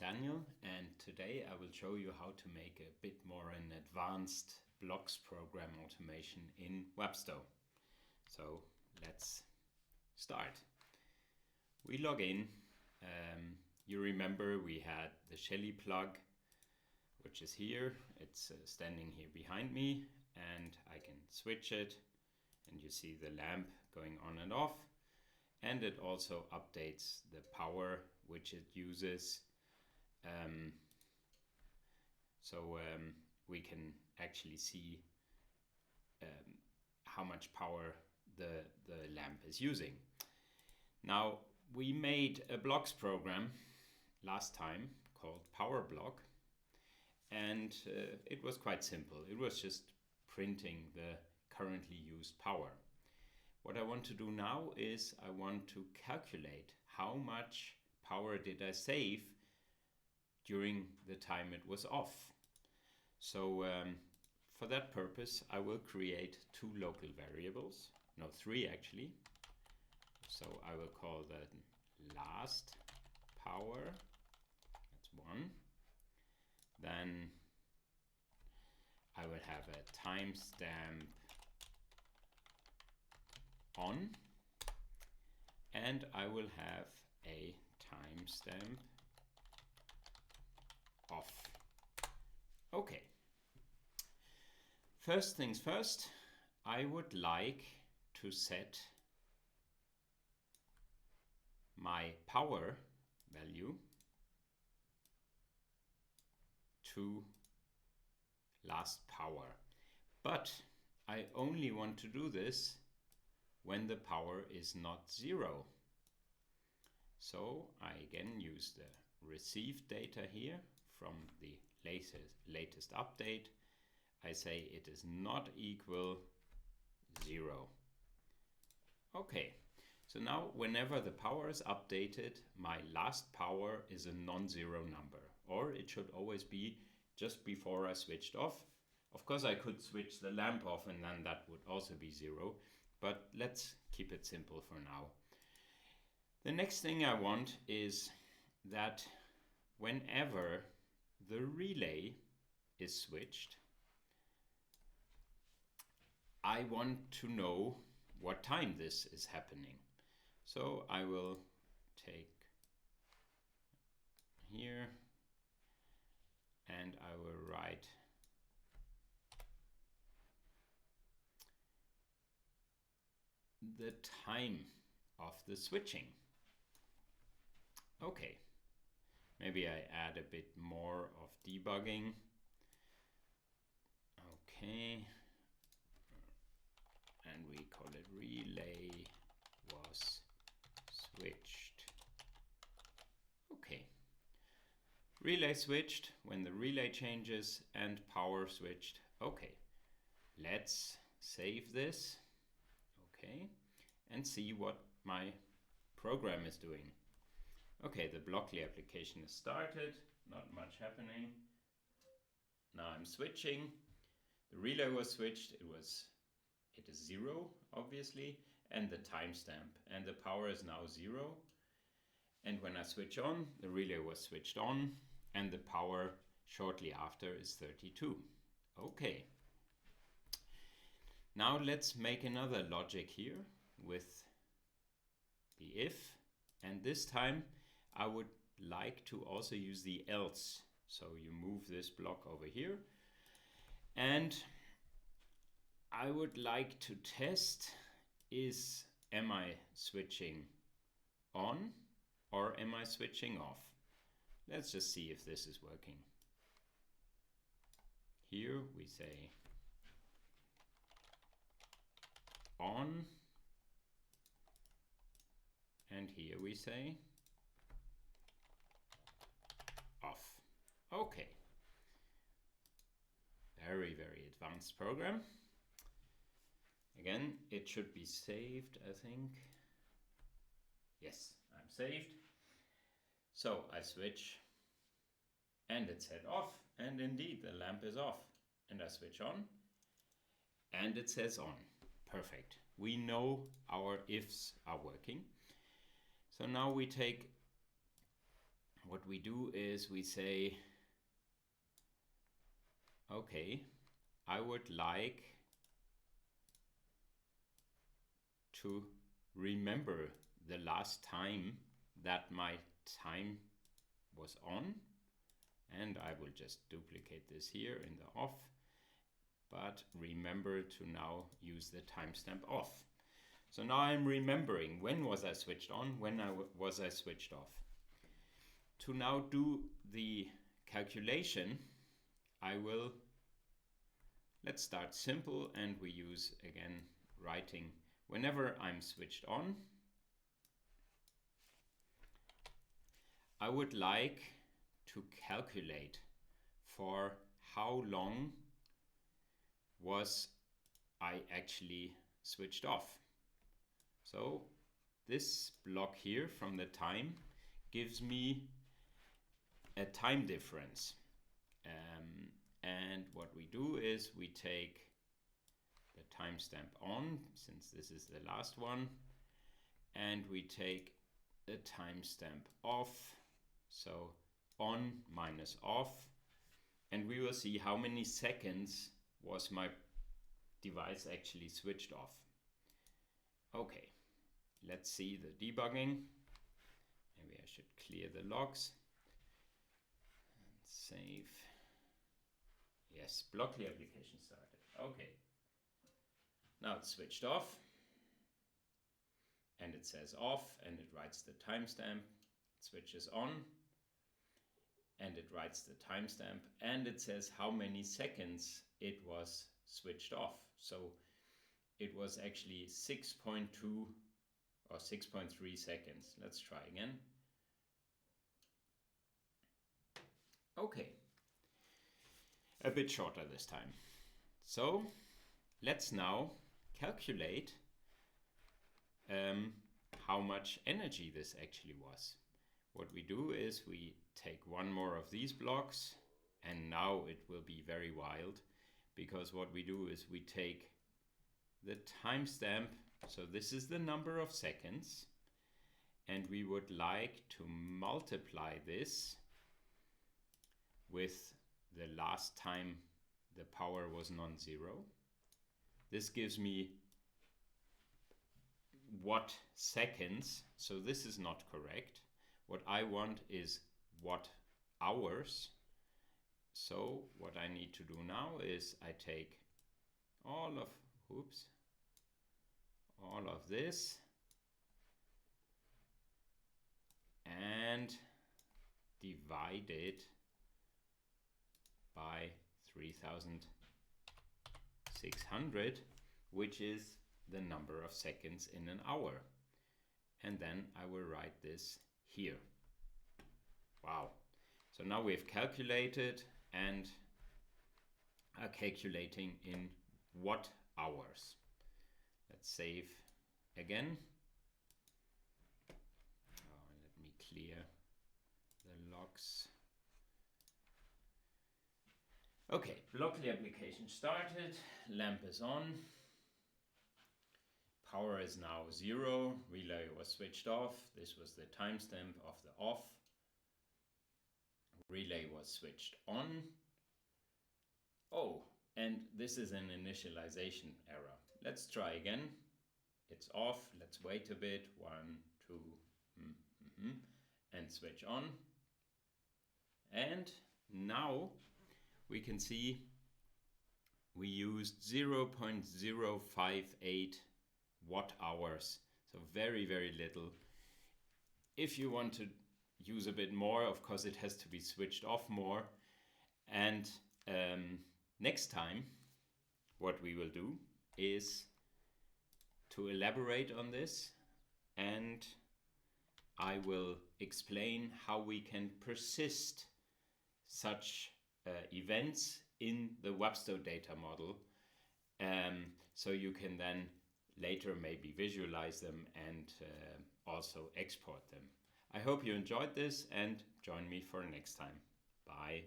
Daniel, and today I will show you how to make a bit more an advanced blocks program automation in Wappsto. So let's start. We log in. You remember we had the Shelly plug, which is here. It's standing here behind me, and I can switch it, and you see the lamp going on and off. And it also updates the power which it uses. We can actually see how much power the lamp is using. Now, we made a blocks program last time called Power Block, and it was quite simple. It was just printing the currently used power. What I want to do now is I want to calculate how much power did I save during the time it was off. So for that purpose, I will create two local variables, no, three actually. So I will call that last power, that's one. Then I will have a timestamp on, and I will have a timestamp off. Okay. First things first, I would like to set my power value to last power. But I only want to do this when the power is not 0. So I again use the received data here from the latest update. I say it is not equal 0. Okay, so now whenever the power is updated, my last power is a non-zero number, or it should always be just before I switched off. Of course, I could switch the lamp off and then that would also be 0, but let's keep it simple for now. The next thing I want is that whenever the relay is switched, I want to know what time this is happening. So I will take here and I will write the time of the switching. Okay, maybe I add a bit more of debugging. Okay, and we call it relay was switched. Okay, relay switched when the relay changes and power switched. Okay, let's save this. Okay, and see what my program is doing. Okay, the Blockly application is started, not much happening. Now I'm switching. The relay was switched, it is 0, obviously, and the timestamp, and the power is now 0. And when I switch on, the relay was switched on, and the power shortly after is 32. Okay. Now let's make another logic here with the if, and this time I would like to also use the else. So you move this block over here, and I would like to test, am I switching on or am I switching off? Let's just see if this is working. Here we say on, and here we say off. Okay. Very, very advanced program. Again, it should be saved, I think. Yes, I'm saved. So I switch, and it said off, and indeed the lamp is off. And I switch on, and it says on. Perfect. We know our ifs are working. So now we take what we do is we say, okay, I would like to remember the last time that my time was on, and I will just duplicate this here in the off, but remember to now use the timestamp off. So now I'm remembering when was I switched on, when was I switched off. To now do the calculation, let's start simple, and we use again writing whenever I'm switched on. I would like to calculate for how long was I actually switched off. So this block here from the time gives me a time difference. And what we do is we take the timestamp on, since this is the last one, and we take the timestamp off, so on minus off, and we will see how many seconds was my device actually switched off. Okay, let's see the debugging. Maybe I should clear the logs and save. Yes, Blockly application started. Okay. Now it's switched off, and it says off, and it writes the timestamp. It switches on, and it writes the timestamp, and it says how many seconds it was switched off. So it was actually 6.2 or 6.3 seconds. Let's try again. Okay. A bit shorter this time. So let's now calculate how much energy this actually was. What we do is we take one more of these blocks, and now it will be very wild, because what we do is we take the timestamp, so this is the number of seconds, and we would like to multiply this with the last time the power was non-zero. This gives me watt seconds, so this is not correct. What I want is watt hours. So what I need to do now is I take all of this and divide it by 3600, which is the number of seconds in an hour. And then I will write this here. Wow. So now we've calculated and are calculating in watt hours. Let's save again. Let me clear the logs. Okay, Blockly application started, lamp is on, power is now 0, relay was switched off, this was the timestamp of the off, relay was switched on. Oh, and this is an initialization error. Let's try again. It's off, let's wait a bit, 1, 2, and switch on. And now we can see we used 0.058 watt hours, so very, very little. If you want to use a bit more, of course it has to be switched off more. And next time what we will do is to elaborate on this, and I will explain how we can persist such events in the Wappsto data model, so you can then later maybe visualize them and also export them. I hope you enjoyed this, and join me for next time. Bye.